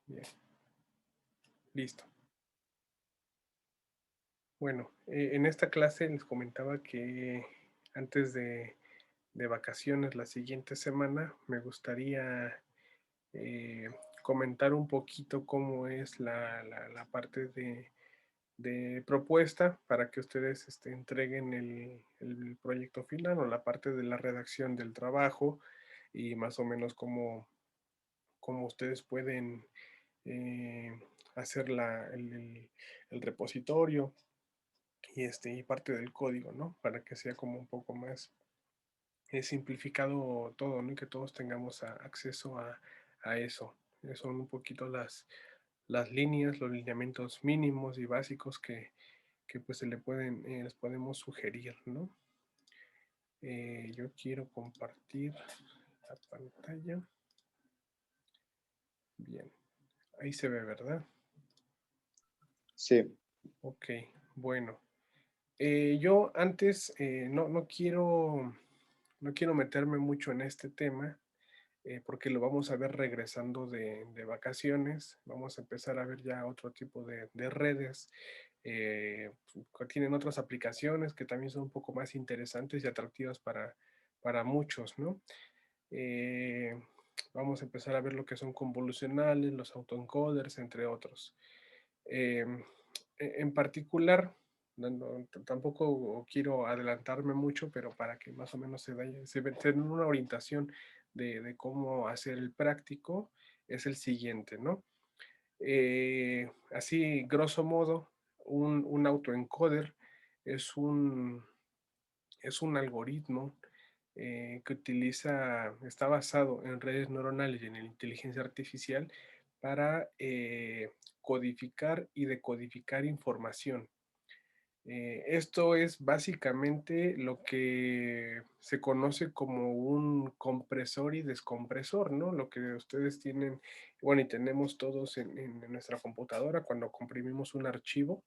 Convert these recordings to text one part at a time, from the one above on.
Bien, listo. Bueno, en esta clase les comentaba que antes de vacaciones la siguiente semana me gustaría eh, comentar un poquito cómo es la parte de propuesta para que ustedes entreguen el proyecto final o la parte de la redacción del trabajo y más o menos cómo ustedes pueden eh, hacer el repositorio y parte del código, ¿no? Para que sea como un poco más simplificado todo, ¿no? Y que todos tengamos acceso a eso. Son un poquito las líneas, los lineamientos mínimos y básicos que pues les podemos sugerir, ¿no? Yo quiero compartir la pantalla. Bien, ahí se ve, ¿verdad? Sí, Ok, bueno. Yo antes no quiero meterme mucho en este tema porque lo vamos a ver regresando de vacaciones. Vamos a empezar a ver ya otro tipo de redes que tienen otras aplicaciones que también son un poco más interesantes y atractivas para muchos, ¿no? Eh, Vamos a empezar a ver lo que son convolucionales, los autoencoders, entre otros. Eh, en particular, tampoco quiero adelantarme mucho, pero para que más o menos tenga una orientación de cómo hacer el práctico, es el siguiente, ¿no? Así, grosso modo, un autoencoder es un algoritmo está basado en redes neuronales y en la inteligencia artificial para codificar y decodificar información. Esto es básicamente lo que se conoce como un compresor y descompresor, ¿no? Lo que ustedes tienen, bueno, y tenemos todos en nuestra computadora cuando comprimimos un archivo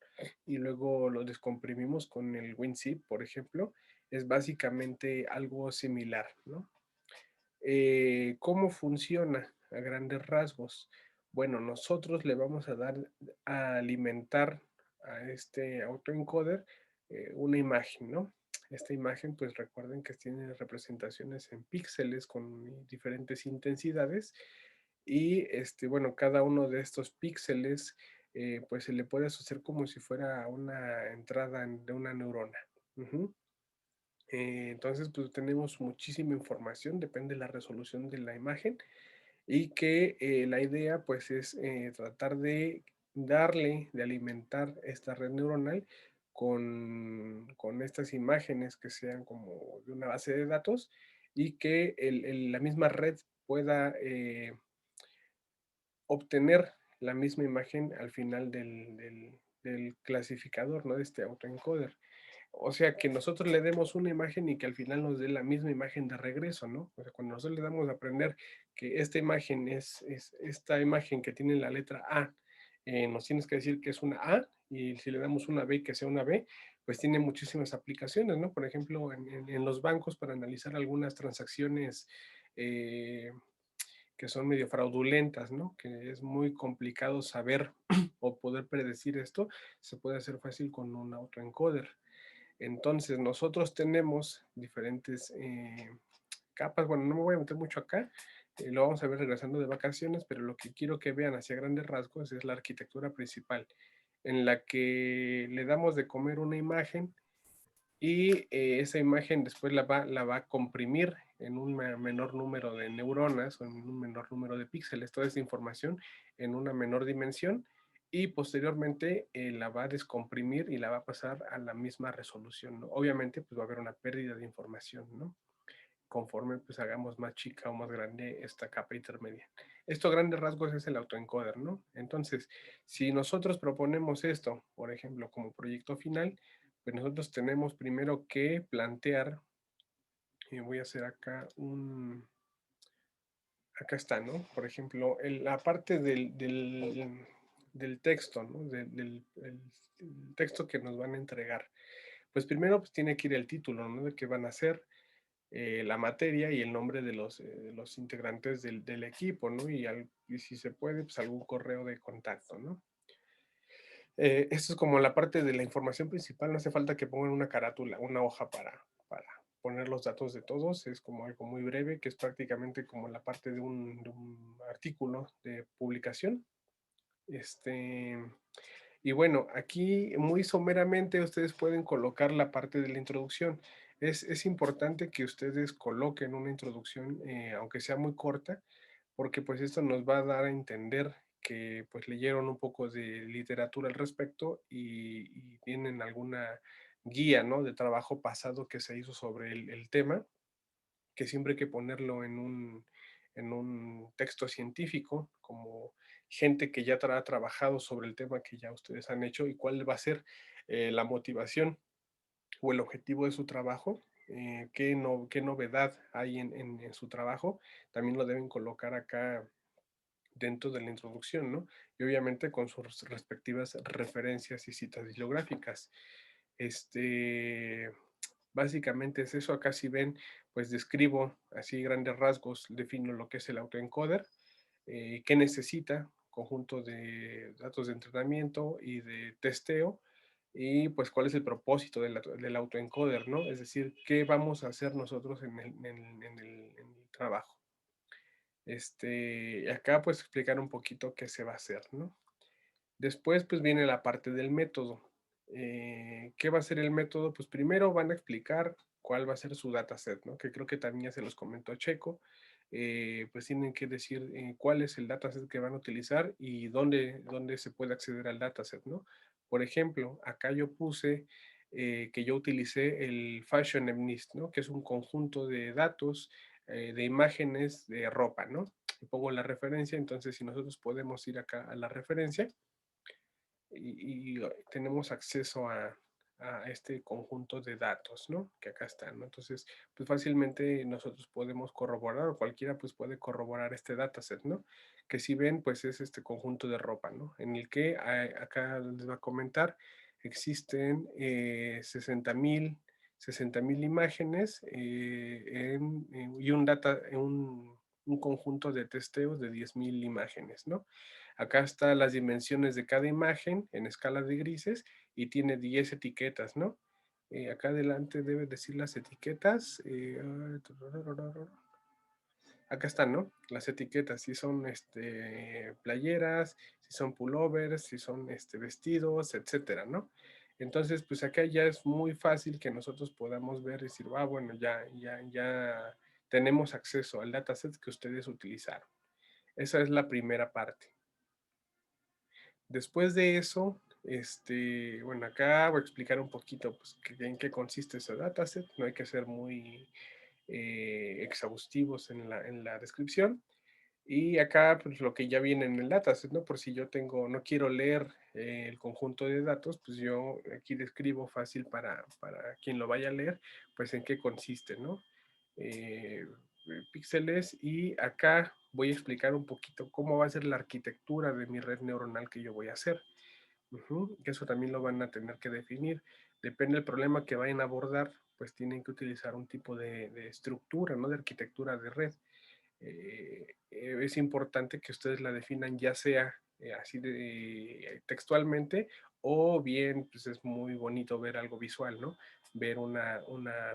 y luego lo descomprimimos con el WinZip, por ejemplo, es básicamente algo similar, ¿no? ¿Cómo funciona a grandes rasgos? Bueno, nosotros le vamos a dar a alimentar a este autoencoder una imagen, ¿no? Esta imagen, pues recuerden que tiene representaciones en píxeles con diferentes intensidades y bueno, cada uno de estos píxeles pues se le puede asociar como si fuera una entrada de una neurona. Ujú. Entonces, pues tenemos muchísima información, depende de la resolución de la imagen y que la idea pues es tratar de alimentar esta red neuronal con estas imágenes que sean como de una base de datos y que la misma red pueda obtener la misma imagen al final del clasificador, ¿no? De este autoencoder. O sea, que nosotros le demos una imagen y que al final nos dé la misma imagen de regreso, ¿no? O sea, cuando nosotros le damos a aprender que esta imagen es esta imagen que tiene la letra A, nos tienes que decir que es una A, y si le damos una B, que sea una B, pues tiene muchísimas aplicaciones, ¿no? Por ejemplo, en los bancos para analizar algunas transacciones eh, que son medio fraudulentas, ¿no? Que es muy complicado saber o poder predecir esto, se puede hacer fácil con un autoencoder. Entonces, nosotros tenemos diferentes capas. Bueno, no me voy a meter mucho acá, lo vamos a ver regresando de vacaciones, pero lo que quiero que vean hacia grandes rasgos es la arquitectura principal, en la que le damos de comer una imagen y esa imagen después la va a comprimir en un menor número de neuronas o en un menor número de píxeles, toda esa información en una menor dimensión y posteriormente la va a descomprimir y la va a pasar a la misma resolución, ¿no? Obviamente pues va a haber una pérdida de información, ¿no? Conforme pues hagamos más chica o más grande esta capa intermedia. Esto a grandes rasgos es el autoencoder, ¿no? Entonces, si nosotros proponemos esto, por ejemplo, como proyecto final, pues nosotros tenemos primero que plantear, y voy a hacer acá está, ¿no? Por ejemplo, la parte del texto, ¿no? El texto que nos van a entregar. Pues primero pues tiene que ir el título, ¿no? De qué van a hacer, la materia y el nombre de los integrantes del equipo, ¿no? Y si se puede, pues algún correo de contacto, ¿no? Esto es como la parte de la información principal, no hace falta que pongan una carátula, una hoja para poner los datos de todos, es como algo muy breve, que es prácticamente como la parte de un artículo de publicación. Este, y bueno, aquí muy someramente ustedes pueden colocar la parte de la introducción. Es importante que ustedes coloquen una introducción, aunque sea muy corta, porque pues esto nos va a dar a entender que pues leyeron un poco de literatura al respecto y tienen alguna guía, ¿no? De trabajo pasado que se hizo sobre el tema, que siempre hay que ponerlo en un texto científico, como gente que ya ha trabajado sobre el tema que ya ustedes han hecho y cuál va a ser la motivación o el objetivo de su trabajo, qué novedad hay en su trabajo, también lo deben colocar acá dentro de la introducción, ¿no? Y obviamente con sus respectivas referencias y citas bibliográficas. Este, básicamente es eso. Acá si ven, pues describo así grandes rasgos, defino lo que es el autoencoder, qué necesita, conjunto de datos de entrenamiento y de testeo, y pues cuál es el propósito del autoencoder, ¿no? Es decir, qué vamos a hacer nosotros en el trabajo. Acá pues explicar un poquito qué se va a hacer, ¿no? Después, pues viene la parte del método. ¿Qué va a ser el método? Pues primero van a explicar cuál va a ser su dataset, ¿no? Que creo que también ya se los comentó Checo. Pues tienen que decir cuál es el dataset que van a utilizar y dónde se puede acceder al dataset, ¿no? Por ejemplo, acá yo puse que yo utilicé el Fashion MNIST, ¿no? Que es un conjunto de datos, de imágenes de ropa, ¿no? Y pongo la referencia, entonces si nosotros podemos ir acá a la referencia, y tenemos acceso a este conjunto de datos, ¿no? Que acá están, ¿no? Entonces, pues fácilmente nosotros podemos corroborar o cualquiera pues puede corroborar este dataset, ¿no? Que si ven, pues es este conjunto de ropa, ¿no? En el que acá les va a comentar, existen 60,000 imágenes y un conjunto de testeos de 10,000 imágenes, ¿no? Acá están las dimensiones de cada imagen en escala de grises y tiene 10 etiquetas, ¿no? Acá adelante debe decir las etiquetas. Acá están, ¿no? Las etiquetas, si son playeras, si son pullovers, si son vestidos, etcétera, ¿no? Entonces, pues acá ya es muy fácil que nosotros podamos ver y decir, ah, bueno, ya tenemos acceso al dataset que ustedes utilizaron. Esa es la primera parte. Después de eso, bueno, acá voy a explicar un poquito pues, en qué consiste ese dataset. No hay que ser muy exhaustivos en la descripción. Y acá, pues lo que ya viene en el dataset, ¿no? Por si yo no quiero leer el conjunto de datos, pues yo aquí describo fácil para quien lo vaya a leer, pues en qué consiste, ¿no? Eh, Píxeles, y acá voy a explicar un poquito cómo va a ser la arquitectura de mi red neuronal que yo voy a hacer. Que eso también lo van a tener que definir. Depende del problema que vayan a abordar, pues tienen que utilizar un tipo de estructura, ¿no? De arquitectura de red. Es importante que ustedes la definan ya sea así textualmente, o bien pues es muy bonito ver algo visual, ¿no? Ver una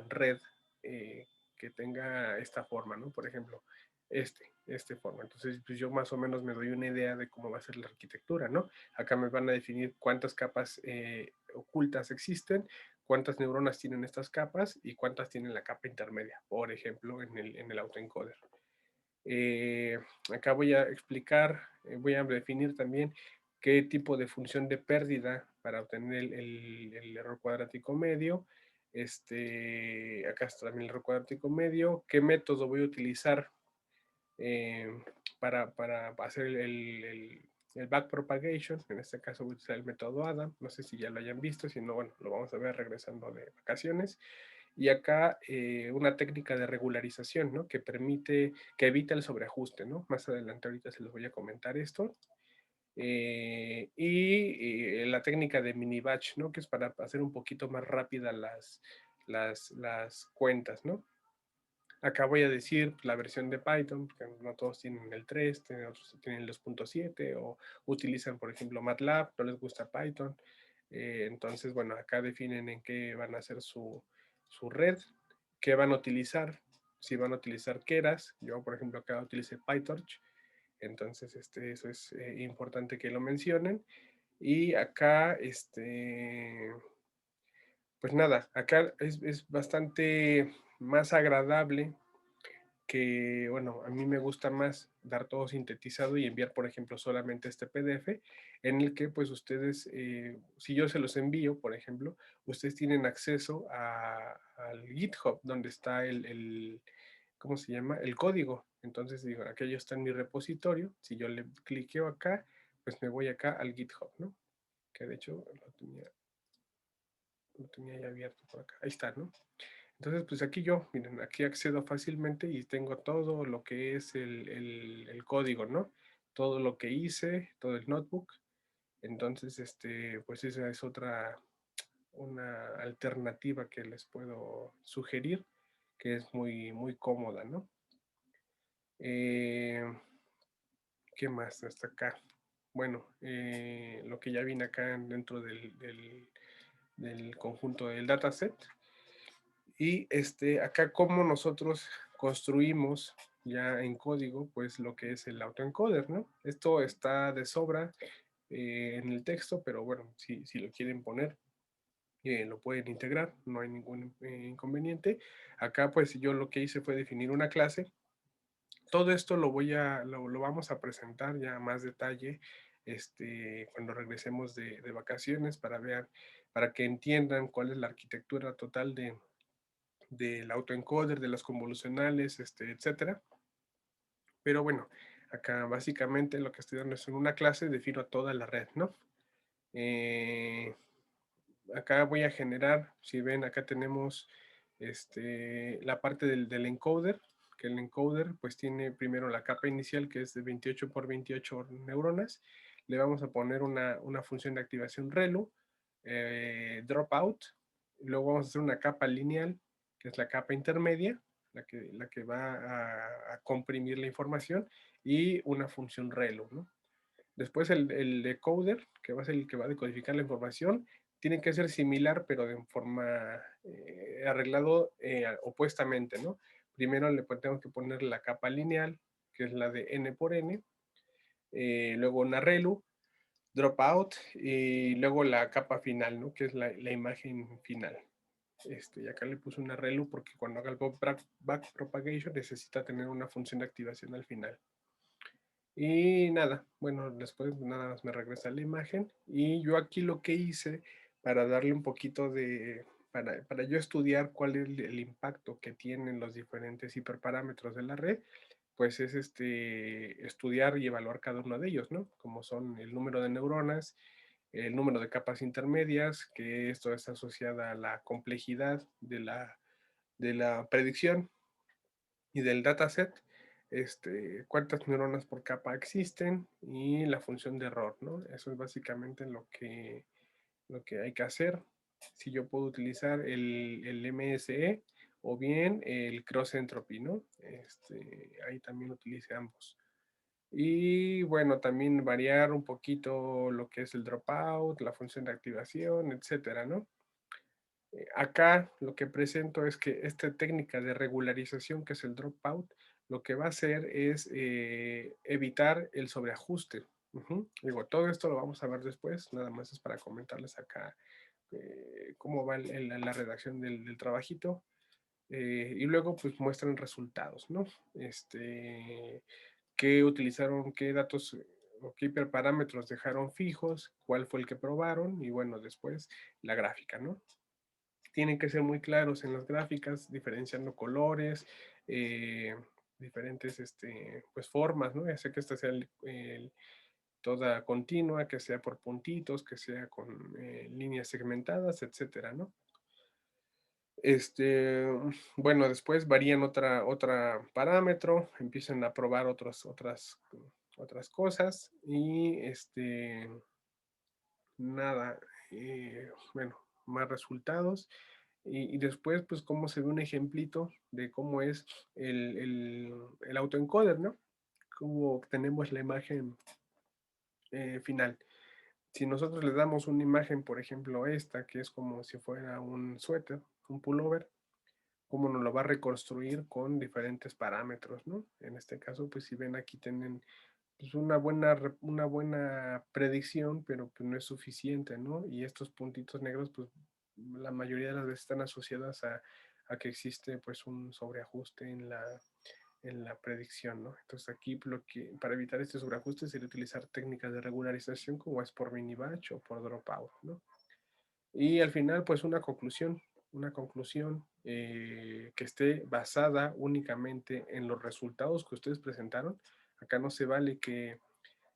red que tenga esta forma, ¿no? Por ejemplo, forma. Entonces, pues yo más o menos me doy una idea de cómo va a ser la arquitectura, ¿no? Acá me van a definir cuántas capas ocultas existen, cuántas neuronas tienen estas capas y cuántas tienen la capa intermedia, por ejemplo, en el autoencoder. Eh, Acá voy a explicar, voy a definir también qué tipo de función de pérdida para obtener el error cuadrático medio. Acá está también el error cuadrático medio. ¿Qué método voy a utilizar eh, para hacer el backpropagation? En este caso voy a utilizar el método Adam. No sé si ya lo hayan visto, si no, bueno, lo vamos a ver regresando de vacaciones. Y acá una técnica de regularización, ¿no? Que permite, que evita el sobreajuste, ¿no? Más adelante ahorita se los voy a comentar esto. La técnica de mini batch, ¿no? Que es para hacer un poquito más rápida las cuentas, ¿no? Acá voy a decir la versión de Python, porque no todos tienen el 3, otros tienen el 2.7 o utilizan, por ejemplo, MATLAB, no les gusta Python. Entonces, bueno, acá definen en qué van a hacer su red, qué van a utilizar, si van a utilizar Keras. Yo, por ejemplo, acá utilicé PyTorch, entonces eso es importante que lo mencionen. Y acá, pues nada, acá es bastante más agradable que, bueno, a mí me gusta más dar todo sintetizado y enviar, por ejemplo, solamente este PDF, en el que pues ustedes, si yo se los envío, por ejemplo, ustedes tienen acceso al GitHub, donde está ¿cómo se llama? El código. Entonces digo, aquello está en mi repositorio, si yo le cliqueo acá, pues me voy acá al GitHub, ¿no? Que de hecho lo tenía ya abierto por acá. Ahí está, ¿no? Entonces, pues aquí miren, aquí accedo fácilmente y tengo todo lo que es el código, ¿no? Todo lo que hice, todo el notebook. Entonces, pues esa es una alternativa que les puedo sugerir, que es muy, muy cómoda, ¿no? Eh, ¿Qué más hasta acá? Bueno, lo que ya viene acá dentro del conjunto del dataset. Y acá como nosotros construimos ya en código, pues lo que es el autoencoder, ¿no? Esto está de sobra en el texto, pero bueno, si lo quieren poner, lo pueden integrar, no hay ningún inconveniente. Acá pues yo lo que hice fue definir una clase. Todo esto lo vamos a presentar ya a más detalle cuando regresemos de vacaciones para que entiendan cuál es la arquitectura total del autoencoder, de las convolucionales, etcétera. Pero bueno, acá básicamente lo que estoy dando es en una clase, defino toda la red, ¿no? Eh, Acá voy a generar, si ven, acá tenemos la parte del encoder, que el encoder pues tiene primero la capa inicial que es de 28 por 28 neuronas. Le vamos a poner una función de activación ReLU, dropout. Luego vamos a hacer una capa lineal, que es la capa intermedia, la que va a comprimir la información, y una función ReLU, ¿no? Después el decoder, que va a ser el que va a decodificar la información, tiene que ser similar, pero de forma arreglado opuestamente, ¿no? Primero tengo que poner la capa lineal, que es la de n por n, luego una relu, dropout, y luego la capa final, ¿no? Que es la imagen final. Y acá le puse una relu porque cuando haga el backpropagation necesita tener una función de activación al final. Y nada, bueno, después nada más me regresa la imagen. Y yo aquí lo que hice para darle un poquito para yo estudiar cuál es el impacto que tienen los diferentes hiperparámetros de la red, pues es estudiar y evaluar cada uno de ellos, ¿no? Como son el número de neuronas, el número de capas intermedias, que esto es asociada a la complejidad de la predicción y del dataset, cuántas neuronas por capa existen y la función de error, ¿no? Eso es básicamente lo que hay que hacer. Si yo puedo utilizar el MSE o bien el cross entropy, ¿no? Ahí también utilice ambos. Y bueno, también variar un poquito lo que es el dropout, la función de activación, etcétera, ¿no? Acá lo que presento es que esta técnica de regularización, que es el dropout, lo que va a hacer es evitar el sobreajuste. Digo, todo esto lo vamos a ver después, nada más es para comentarles acá cómo va la redacción del trabajito. Y luego pues muestran resultados, ¿no? Qué utilizaron, qué datos o qué hiperparámetros dejaron fijos, cuál fue el que probaron y bueno, después la gráfica, ¿no? Tienen que ser muy claros en las gráficas, diferenciando colores, eh, diferentes pues formas, ¿no? Ya sea que esta sea toda continua, que sea por puntitos, que sea con líneas segmentadas, etcétera, ¿no? Bueno, después varían otra parámetro, empiezan a probar otras cosas y nada, bueno, más resultados. Y después, pues, cómo se ve un ejemplito de cómo es el autoencoder, ¿no? Cómo obtenemos la imagen final. Si nosotros le damos una imagen, por ejemplo, esta, que es como si fuera un suéter, un pullover, cómo nos lo va a reconstruir con diferentes parámetros, ¿no? En este caso, pues si ven aquí tienen pues, una buena predicción, pero pues no es suficiente, ¿no? Y estos puntitos negros, pues la mayoría de las veces están asociadas a que existe pues un sobreajuste en la predicción, ¿no? Entonces aquí para evitar este sobreajuste sería utilizar técnicas de regularización como es por mini batch o por dropout, ¿no? Y al final, pues una conclusión que esté basada únicamente en los resultados que ustedes presentaron. Acá no se vale que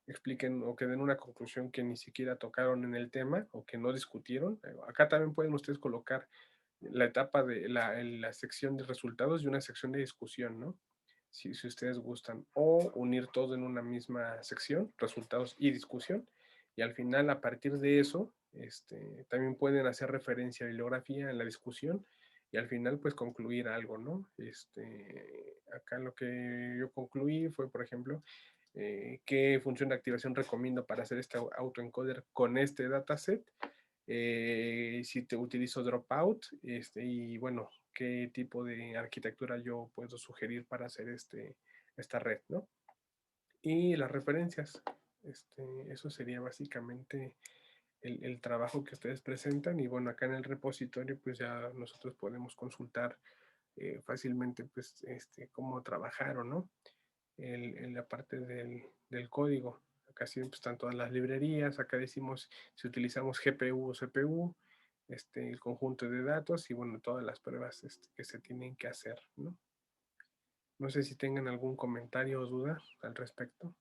expliquen o que den una conclusión que ni siquiera tocaron en el tema o que no discutieron. Acá también pueden ustedes colocar la etapa de la sección de resultados y una sección de discusión, ¿no? Si ustedes gustan, o unir todo en una misma sección, resultados y discusión, y al final, a partir de eso, también pueden hacer referencia a bibliografía en la discusión, y al final, pues concluir algo, ¿no? Acá lo que yo concluí fue, por ejemplo, qué función de activación recomiendo para hacer este autoencoder con este dataset, si te utilizo Dropout, y bueno, qué tipo de arquitectura yo puedo sugerir para hacer esta red, ¿no? Y las referencias, eso sería básicamente el trabajo que ustedes presentan y bueno, acá en el repositorio pues ya nosotros podemos consultar fácilmente pues cómo trabajaron, ¿no? En la parte del código. Acá siempre están todas las librerías, acá decimos si utilizamos GPU o CPU, el conjunto de datos y bueno, todas las pruebas que se tienen que hacer, ¿no? No sé si tengan algún comentario o duda al respecto.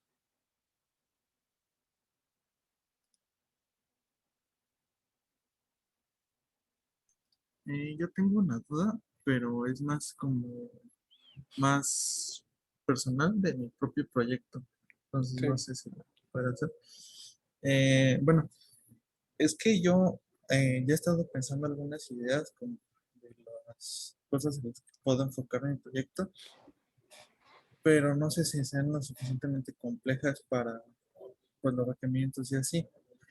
Yo tengo una duda, pero es más como más personal de mi propio proyecto. Entonces no Sí, sé si lo puedo hacer. Bueno, es que yo ya he estado pensando algunas ideas como de las cosas en las que puedo enfocar mi proyecto, pero no sé si sean lo suficientemente complejas para pues, los requerimientos y así.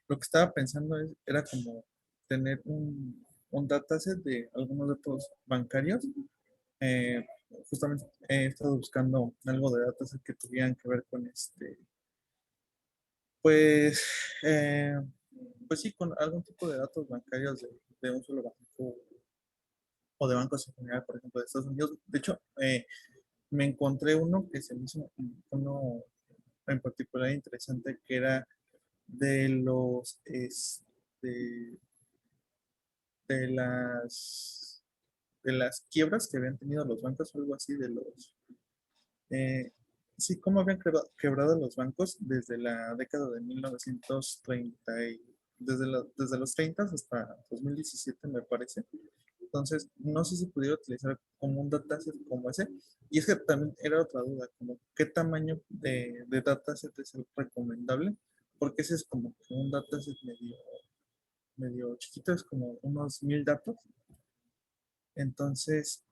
Lo que estaba pensando era como tener un dataset de algunos datos bancarios. Eh, Justamente he estado buscando algo de dataset que tuvieran que ver con pues, eh, pues sí, con algún tipo de datos bancarios de un solo banco o de bancos en general, por ejemplo, de Estados Unidos. De hecho, me encontré uno que se me hizo uno en particular interesante, que era de de de las quiebras que habían tenido los bancos o algo así, sí, cómo habían quebrado los bancos desde la década de 1930, desde los 30 hasta 2017 me parece. Entonces, no sé si pudiera utilizar como un dataset como ese. Y es que también era otra duda, como qué tamaño de dataset es el recomendable, porque ese es como que un dataset medio chiquito, es como unos 1000 datos. Entonces,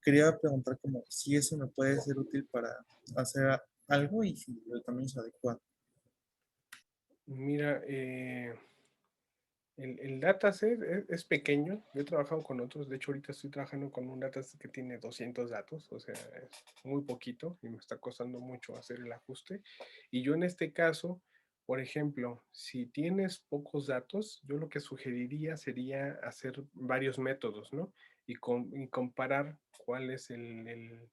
quería preguntar como si eso me puede ser útil para hacer algo y si el tamaño es adecuado. mira, el dataset es pequeño. Yo he trabajado con otros. De hecho, ahorita estoy trabajando con un dataset que tiene 200 datos. O sea, es muy poquito y me está costando mucho hacer el ajuste. Y yo en este caso, por ejemplo, si tienes pocos datos, yo lo que sugeriría sería hacer varios métodos, ¿no? Y comparar cuál es el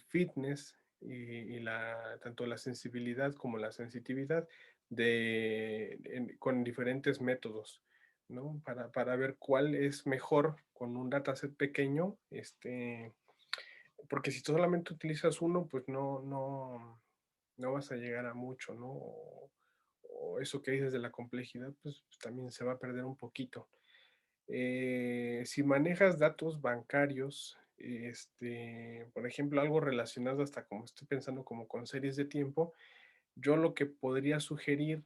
fitness tanto la sensibilidad como la sensitividad con diferentes métodos, ¿no? Para ver cuál es mejor con un dataset pequeño, porque si tú solamente utilizas uno, pues no vas a llegar a mucho, ¿no? O eso que dices de la complejidad, pues también se va a perder un poquito. Si manejas datos bancarios, por ejemplo, algo relacionado hasta como estoy pensando como con series de tiempo, yo lo que podría sugerir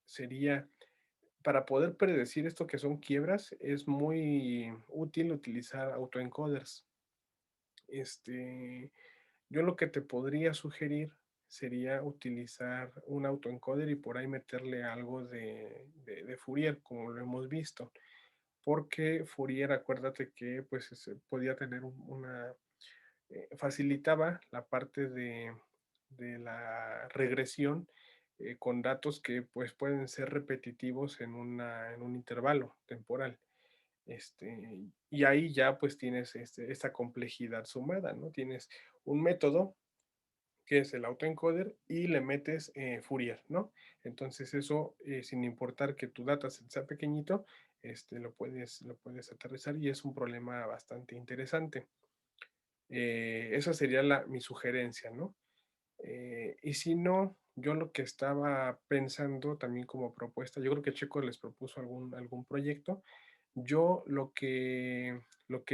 sería para poder predecir esto que son quiebras, es muy útil utilizar autoencoders. Este, yo lo que te podría sugerir sería utilizar un autoencoder y por ahí meterle algo de Fourier, como lo hemos visto. Porque Fourier, acuérdate que pues podía tener una, facilitaba la parte de la regresión con datos que pues pueden ser repetitivos en un intervalo temporal. Y ahí ya pues tienes esta complejidad sumada, ¿no? Tienes un método que es el autoencoder y le metes Fourier, ¿no? Entonces eso, sin importar que tu dataset sea pequeñito, lo puedes aterrizar y es un problema bastante interesante. Esa sería mi sugerencia, ¿no? Y si no, yo lo que estaba pensando también como propuesta, yo creo que Checo les propuso algún proyecto. Yo lo que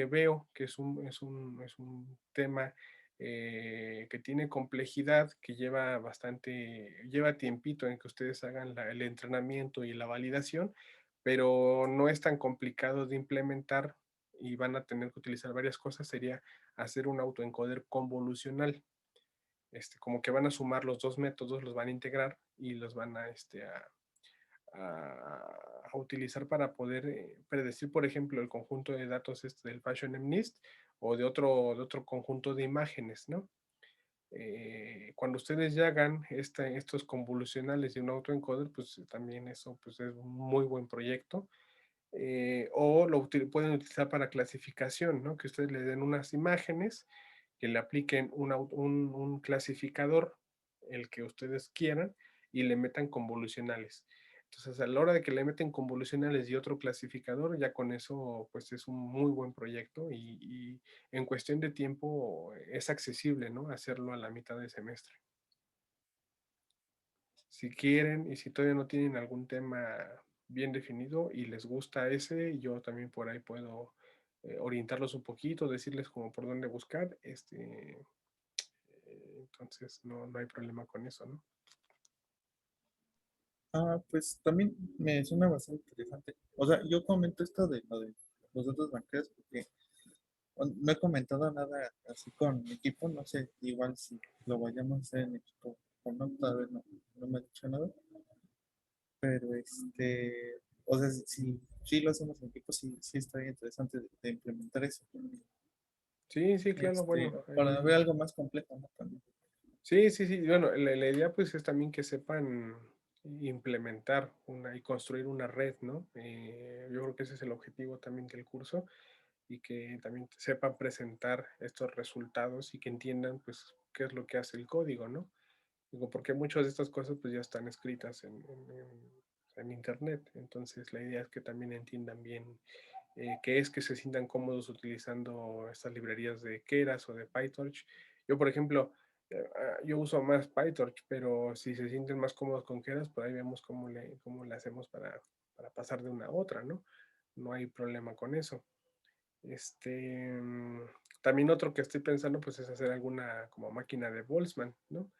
veo que es un tema que tiene complejidad, que lleva tiempito en que ustedes hagan el entrenamiento y la validación, pero no es tan complicado de implementar y van a tener que utilizar varias cosas, sería hacer un autoencoder convolucional. Como que van a sumar los dos métodos, los van a integrar y los van a utilizar para poder predecir, por ejemplo, el conjunto de datos del Fashion MNIST o de otro conjunto de imágenes, ¿no? Cuando ustedes ya hagan estos convolucionales de un autoencoder, pues también eso pues, es un muy buen proyecto. O pueden utilizar para clasificación, ¿no? Que ustedes le den unas imágenes, que le apliquen un clasificador, el que ustedes quieran, y le metan convolucionales. Entonces, a la hora de que le meten convolucionales y otro clasificador, ya con eso, pues es un muy buen proyecto y en cuestión de tiempo es accesible, ¿no? Hacerlo a la mitad del semestre. Si quieren y si todavía no tienen algún tema bien definido y les gusta ese, yo también por ahí puedo orientarlos un poquito, decirles como por dónde buscar, entonces no hay problema con eso, ¿no? Pues también me suena bastante interesante. O sea, yo comento esto de lo de los datos banqueros porque no he comentado nada así con mi equipo, no sé, igual si lo vayamos a hacer en equipo o no, todavía no me ha dicho nada, pero o sea, si lo hacemos en equipo, sí estaría interesante de implementar eso. Sí, sí, claro, bueno, Para ver ahí. algo más complejo, ¿no? También. Sí, sí, sí, bueno, la idea pues es también que sepan implementar y construir una red, ¿no? Yo creo que ese es el objetivo también del curso y que también sepan presentar estos resultados y que entiendan pues qué es lo que hace el código, ¿no? Digo, porque muchas de estas cosas pues ya están escritas en internet, entonces la idea es que también entiendan bien qué es que se sientan cómodos utilizando estas librerías de Keras o de PyTorch. Yo, por ejemplo, yo uso más PyTorch, pero si se sienten más cómodos con Keras, pues ahí vemos cómo le hacemos para pasar de una a otra, ¿no? No hay problema con eso. Este, también otro que estoy pensando, pues es hacer alguna como máquina de Boltzmann, ¿no?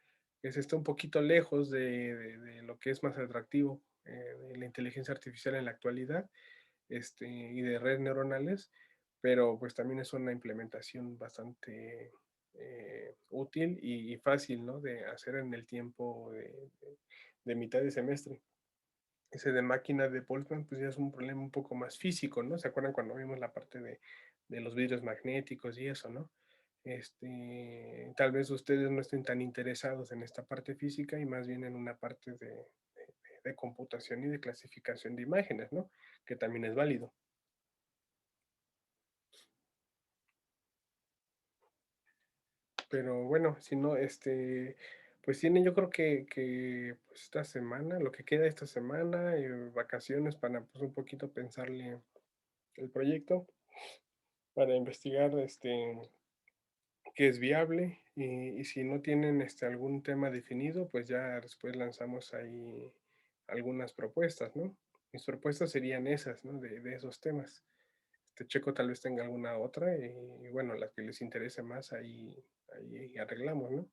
Que se está un poquito lejos de lo que es más atractivo de la inteligencia artificial en la actualidad, y de redes neuronales, pero pues también es una implementación bastante útil y fácil, ¿no? De hacer en el tiempo de mitad de semestre. Ese de máquina de Boltzmann, pues ya es un problema un poco más físico, ¿no? ¿Se acuerdan cuando vimos la parte de los vidrios magnéticos y eso, ¿no? Tal vez ustedes no estén tan interesados en esta parte física y más bien en una parte de computación y de clasificación de imágenes, ¿no? Que también es válido. Pero bueno, si no, pues tienen yo creo que pues esta semana, lo que queda esta semana, vacaciones para pues un poquito pensarle el proyecto, para investigar qué es viable y si no tienen algún tema definido, pues ya después lanzamos ahí algunas propuestas, ¿no? Mis propuestas serían esas, ¿no? De esos temas. Checo tal vez tenga alguna otra y bueno, las que les interese más ahí arreglamos, ¿no?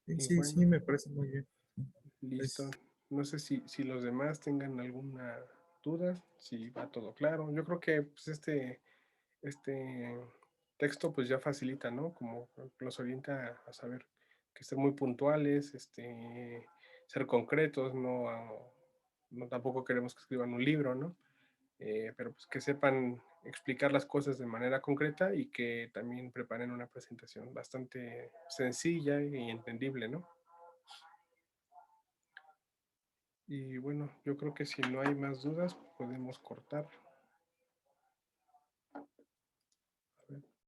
Sí, Y sí, sí, bueno, me parece muy bien. listo. Es, No sé si los demás tengan alguna duda, si va todo claro. Yo creo que pues, este texto pues ya facilita, ¿no? Como los orienta a saber que ser muy puntuales, ser concretos, no tampoco queremos que escriban un libro, ¿no? Pero pues que sepan explicar las cosas de manera concreta y que también preparen una presentación bastante sencilla y entendible, ¿no? Y bueno, yo creo que si no hay más dudas, podemos cortar.